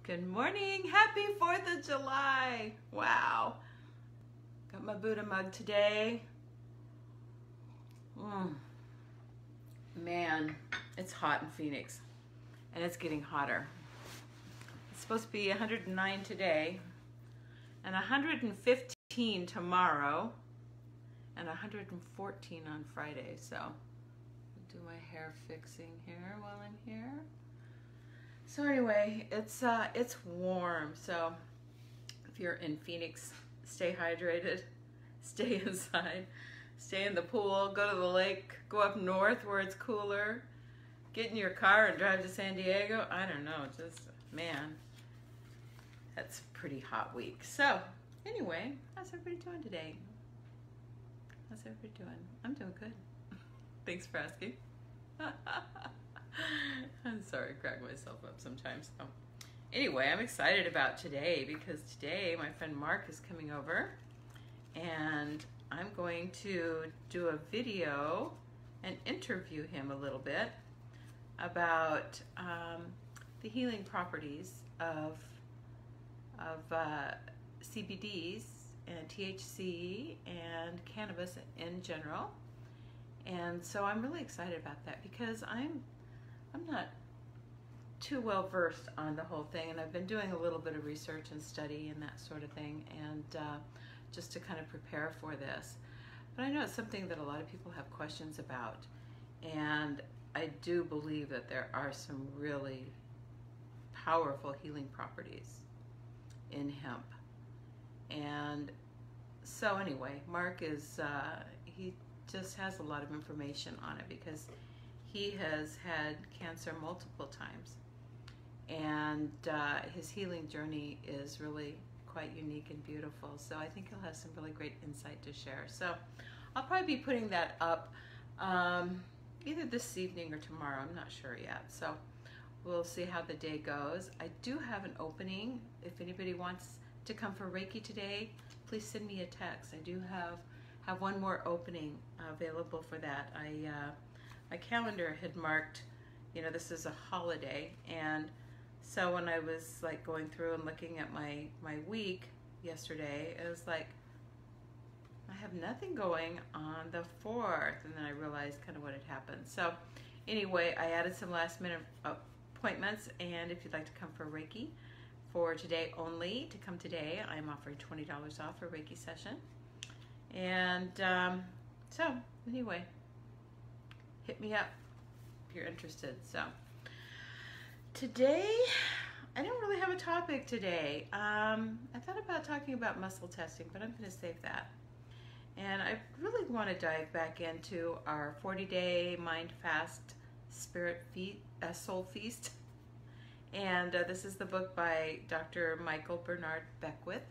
Good morning. Happy 4th of July. Wow. Got my Buddha mug today. Man, it's hot in Phoenix and it's getting hotter. It's supposed to be 109 today and 115 tomorrow and 114 on Friday. So I'll do my hair fixing here while I'm here. So anyway, it's warm. So if you're in Phoenix, stay hydrated, stay inside, stay in the pool, go to the lake, go up north where it's cooler, get in your car and drive to San Diego. I don't know, just, man, that's a pretty hot week. So anyway, how's everybody doing today? How's everybody doing? I'm doing good. Thanks for asking. I'm sorry, I crack myself up sometimes. So, anyway, I'm excited about today because today my friend Mark is coming over and I'm going to do a video and interview him a little bit about the healing properties of CBDs and THC and cannabis in general. And so I'm really excited about that because I'm not too well versed on the whole thing, and I've been doing a little bit of research and study and that sort of thing, and just to kind of prepare for this. But I know it's something that a lot of people have questions about, and I do believe that there are some really powerful healing properties in hemp. And so anyway, Mark is he just has a lot of information on it because he has had cancer multiple times, and his healing journey is really quite unique and beautiful. So I think he'll have some really great insight to share. So I'll probably be putting that up either this evening or tomorrow. I'm not sure yet. So we'll see how the day goes. I do have an opening. If anybody wants to come for Reiki today, please send me a text. I do have one more opening available for that. My calendar had marked, you know, this is a holiday, and so when I was like going through and looking at my week yesterday, it was like, I have nothing going on the 4th, and then I realized kind of what had happened. So anyway, I added some last minute appointments, and if you'd like to come for Reiki for today only, to come today, I'm offering $20 off for a Reiki session. And so anyway, hit me up if you're interested. So today, I don't really have a topic today. I thought about talking about muscle testing, but I'm going to save that. And I really want to dive back into our 40-day mind fast spirit soul feast. And this is the book by Dr. Michael Bernard Beckwith.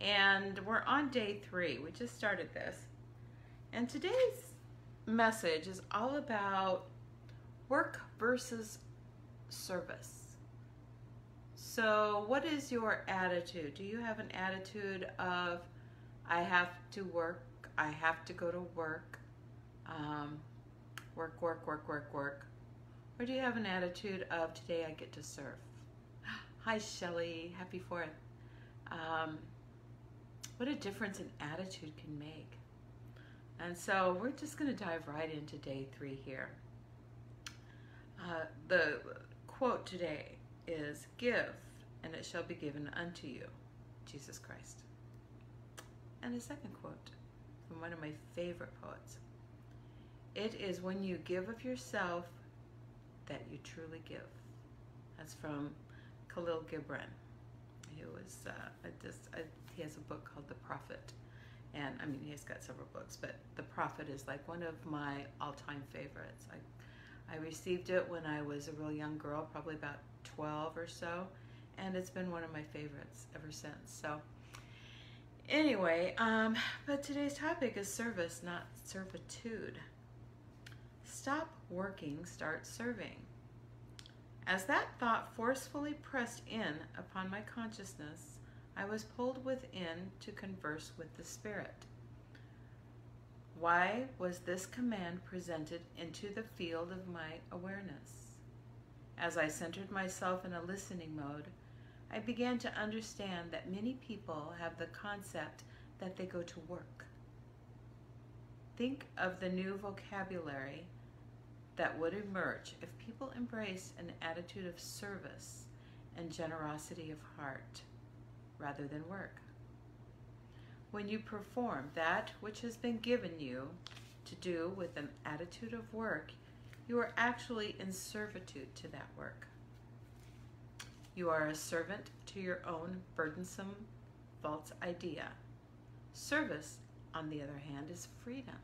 And we're on day 3. We just started this. And today's message is all about work versus service. So what is your attitude? Do you have an attitude of, I have to work, I have to go to work, work, work, work, work, work? Or do you have an attitude of, today I get to serve? Hi, Shelley. Happy 4th. What a difference an attitude can make. And so we're just going to dive right into day 3 here. The quote today is, "Give, and it shall be given unto you, Jesus Christ." And the second quote from one of my favorite poets, "It is when you give of yourself that you truly give." That's from Khalil Gibran. He was he has a book called The Prophet, and I mean, he's got several books, but The Prophet is like one of my all-time favorites. I received it when I was a real young girl, probably about 12 or so, and it's been one of my favorites ever since. So anyway, but today's topic is service, not servitude. Stop working, start serving. As that thought forcefully pressed in upon my consciousness, I was pulled within to converse with the Spirit. Why was this command presented into the field of my awareness? As I centered myself in a listening mode, I began to understand that many people have the concept that they go to work. Think of the new vocabulary that would emerge if people embraced an attitude of service and generosity of heart rather than work. When you perform that which has been given you to do with an attitude of work, you are actually in servitude to that work. You are a servant to your own burdensome, false idea. Service, on the other hand, is freedom.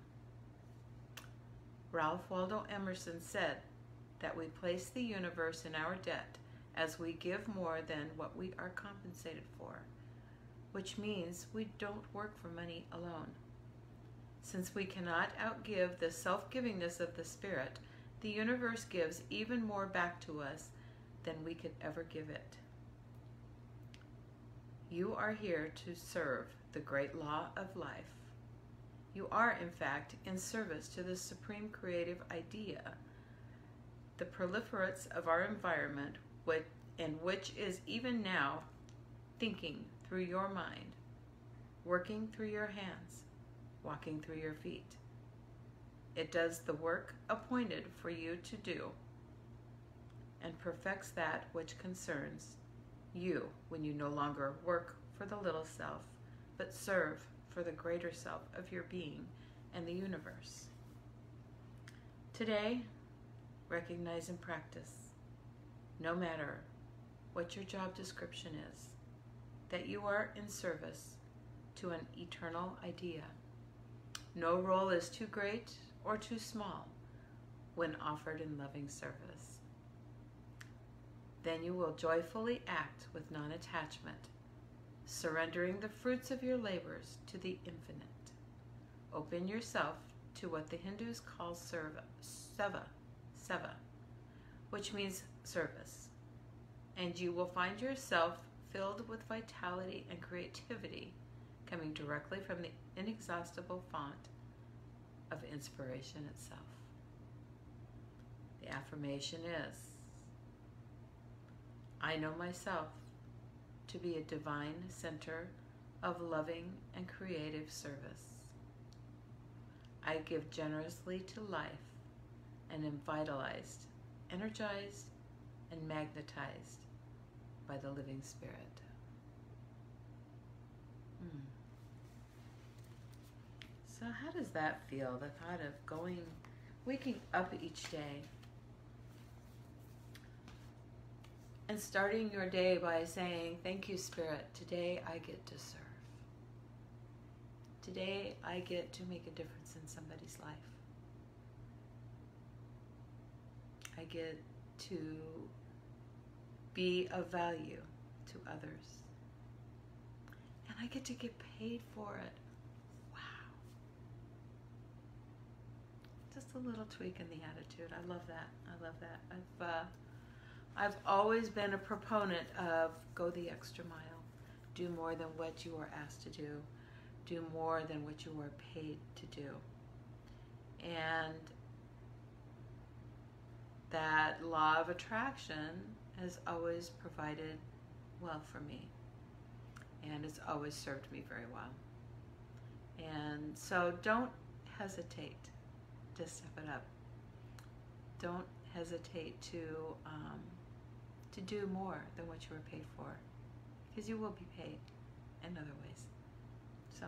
Ralph Waldo Emerson said that we place the universe in our debt as we give more than what we are compensated for, which means we don't work for money alone. Since we cannot outgive the self-givingness of the Spirit, the universe gives even more back to us than we could ever give it. You are here to serve the great law of life. You are, in fact, in service to the supreme creative idea, the proliferates of our environment, which is even now thinking through your mind, working through your hands, walking through your feet. It does the work appointed for you to do and perfects that which concerns you when you no longer work for the little self, but serve for the greater self of your being and the universe. Today, recognize and practice, no matter what your job description is, that you are in service to an eternal idea. No role is too great or too small when offered in loving service. Then you will joyfully act with non-attachment, surrendering the fruits of your labors to the infinite. Open yourself to what the Hindus call seva, which means service, and you will find yourself filled with vitality and creativity coming directly from the inexhaustible font of inspiration itself. The affirmation is, I know myself to be a divine center of loving and creative service. I give generously to life and am vitalized, energized, and magnetized by the living Spirit. So how does that feel, the thought of waking up each day and starting your day by saying, thank you, Spirit, today I get to serve. Today I get to make a difference in somebody's life. I get to be of value to others. And I get to get paid for it. Wow. Just a little tweak in the attitude. I love that. I love that. I've always been a proponent of go the extra mile. Do more than what you are asked to do. Do more than what you are paid to do. And that law of attraction has always provided well for me. And it's always served me very well. And so don't hesitate to step it up. Don't hesitate to do more than what you were paid for, because you will be paid in other ways. So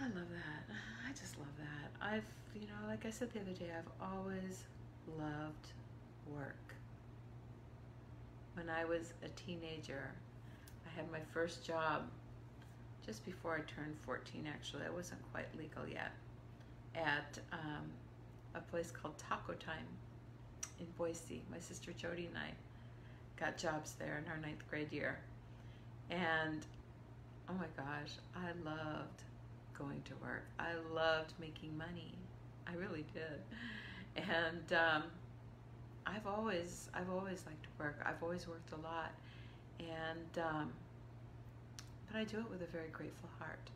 I love that. I just love that. Like I said the other day, I've always loved work. When I was a teenager, I had my first job just before I turned 14, actually. I wasn't quite legal yet, at a place called Taco Time in Boise. My sister Jody and I got jobs there in our 9th grade year. And oh my gosh, I loved going to work. I loved making money. I really did. And I've always liked to work. I've always worked a lot. And but I do it with a very grateful heart.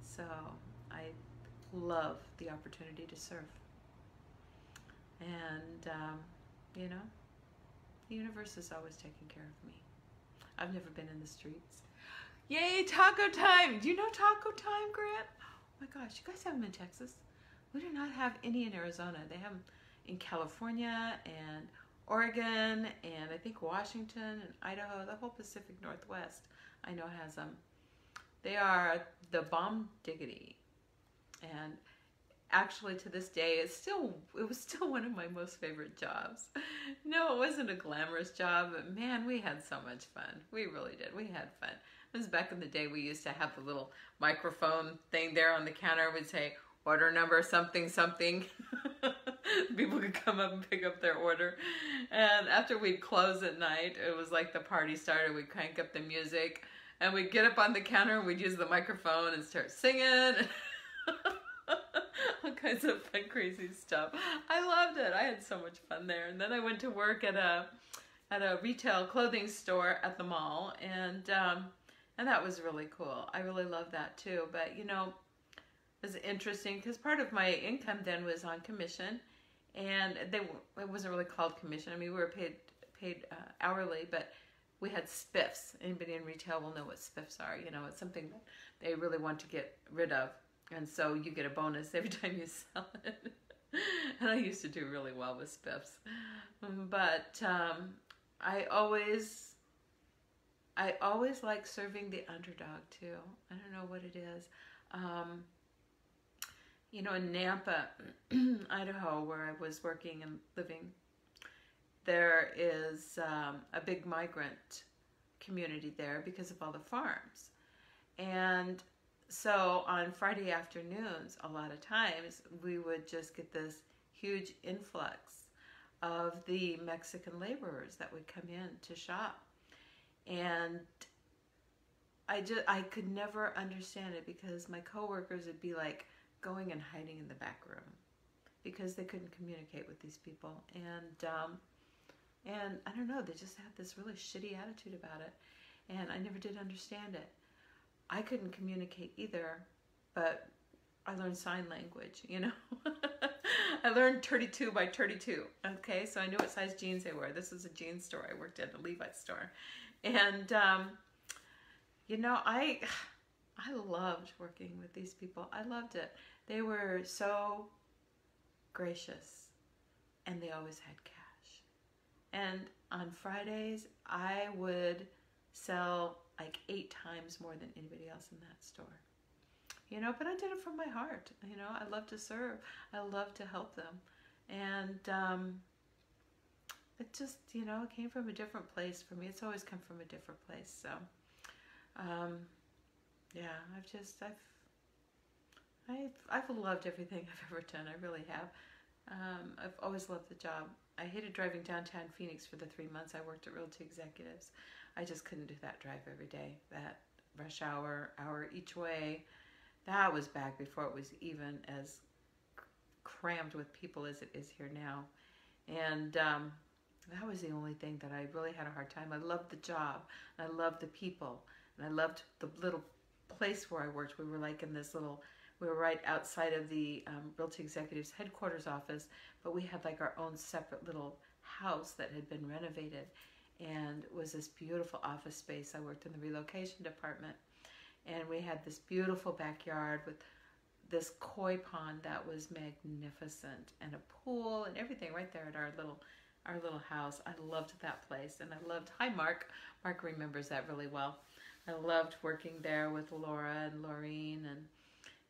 So I love the opportunity to serve. And The universe is always taking care of me. I've never been in the streets. Yay, taco time! Do you know taco time, Grant? Oh my gosh, you guys have them in Texas? We do not have any in Arizona. They have them in California and Oregon and I think Washington and Idaho. The whole Pacific Northwest I know has them. They are the bomb diggity. And actually to this day it was still one of my most favorite jobs. No, it wasn't a glamorous job, but man, we had so much fun. We really did. We had fun. It was back in the day we used to have the little microphone thing there on the counter. We'd say order number something something. People could come up and pick up their order. And after we'd close at night, it was like the party started. We'd crank up the music and we'd get up on the counter and we'd use the microphone and start singing. All kinds of fun, crazy stuff. I loved it. I had so much fun there. And then I went to work at a retail clothing store at the mall, and that was really cool. I really loved that too. But you know, it was interesting because part of my income then was on commission, and it wasn't really called commission. I mean, we were paid hourly, but we had spiffs. Anybody in retail will know what spiffs are. You know, it's something that they really want to get rid of. And so you get a bonus every time you sell it. And I used to do really well with spiffs. But I always like serving the underdog too. I don't know what it is. You know, in Nampa, Idaho, where I was working and living, there is a big migrant community there because of all the farms. And so on Friday afternoons, a lot of times, we would just get this huge influx of the Mexican laborers that would come in to shop. And I could never understand it because my coworkers would be like going and hiding in the back room because they couldn't communicate with these people. And I don't know, they just had this really shitty attitude about it. And I never did understand it. I couldn't communicate either, but I learned sign language, you know. I learned 32 by 32, okay? So I knew what size jeans they were. This was a jeans store. I worked at a Levi's store. And, you know, I loved working with these people. I loved it. They were so gracious, and they always had cash. And on Fridays, I would sell like 8 times more than anybody else in that store. You know, but I did it from my heart. You know, I love to serve. I love to help them. And it just, you know, it came from a different place for me. It's always come from a different place. So, yeah, I've loved everything I've ever done. I really have. I've always loved the job. I hated driving downtown Phoenix for the 3 months I worked at Realty Executives. I just couldn't do that drive every day. That rush hour each way. That was back before it was even as crammed with people as it is here now. And that was the only thing that I really had a hard time. I loved the job. I loved the people. And I loved the little place where I worked. We were like in this little, we were right outside of the Realty Executives headquarters office, but we had like our own separate little house that had been renovated. And it was this beautiful office space. I worked in the relocation department. And we had this beautiful backyard with this koi pond that was magnificent, and a pool and everything right there at our little house. I loved that place, and I loved, hi Mark. Mark remembers that really well. I loved working there with Laura and Laureen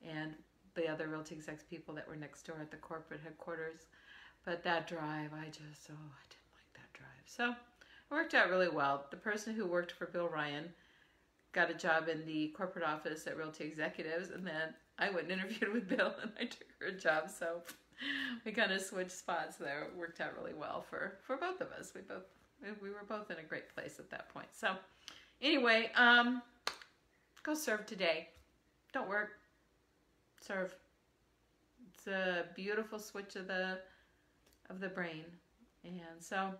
and the other Realty Execs people that were next door at the corporate headquarters. But that drive, I didn't like that drive. So it worked out really well. The person who worked for Bill Ryan got a job in the corporate office at Realty Executives, and then I went and interviewed with Bill, and I took her job. So we kind of switched spots there. It worked out really well for both of us. We were both in a great place at that point. So anyway, go serve today. Don't work. Serve. It's a beautiful switch of the brain. And so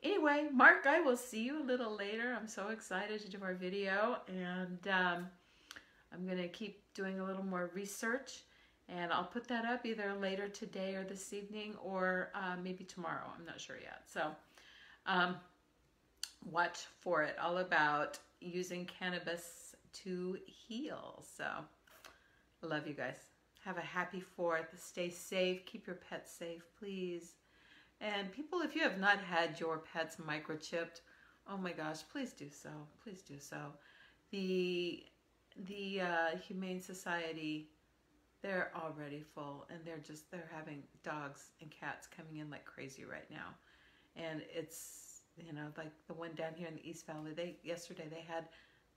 anyway, Mark, I will see you a little later. I'm so excited to do our video, and I'm going to keep doing a little more research, and I'll put that up either later today or this evening, or maybe tomorrow. I'm not sure yet. So Watch for it. All about using cannabis to heal. So, I love you guys. Have a happy 4th. Stay safe. Keep your pets safe, please. And people, if you have not had your pets microchipped, oh my gosh, please do so. Please do so. The Humane Society, they're already full, and they're having dogs and cats coming in like crazy right now. And it's, like the one down here in the East Valley, yesterday they had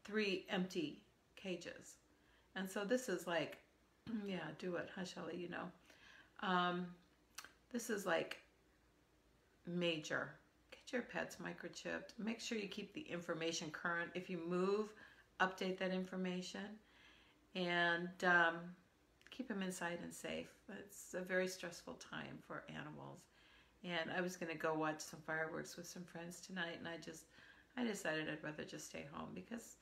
3 empty cages. And so this is like, yeah, do it, huh, Shelley, this is like major. Get your pets microchipped. Make sure you keep the information current. If you move, update that information, and keep them inside and safe. It's a very stressful time for animals. And I was going to go watch some fireworks with some friends tonight, and I decided I'd rather just stay home because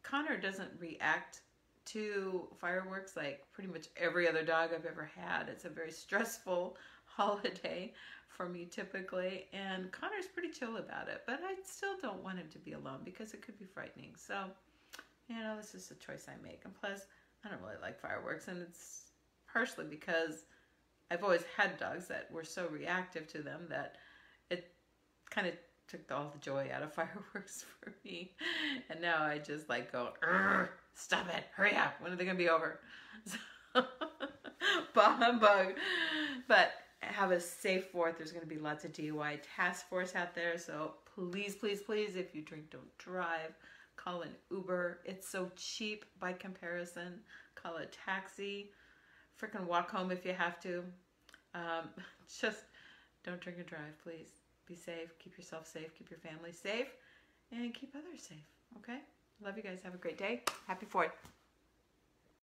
Connor doesn't react to fireworks like pretty much every other dog I've ever had. It's a very stressful holiday for me typically, and Connor's pretty chill about it, but I still don't want him to be alone because it could be frightening. So, this is a choice I make. And plus, I don't really like fireworks, and it's partially because I've always had dogs that were so reactive to them that it kind of took all the joy out of fireworks for me. And now I just like go, stop it, hurry up, when are they going to be over? So, bah humbug. But have a safe 4th. There's going to be lots of DUI task force out there. So please, please, please, if you drink, don't drive. Call an Uber. It's so cheap by comparison. Call a taxi. Freaking walk home if you have to. Just don't drink and drive, please. Be safe. Keep yourself safe. Keep your family safe. And keep others safe. Okay? Love you guys. Have a great day. Happy 4th.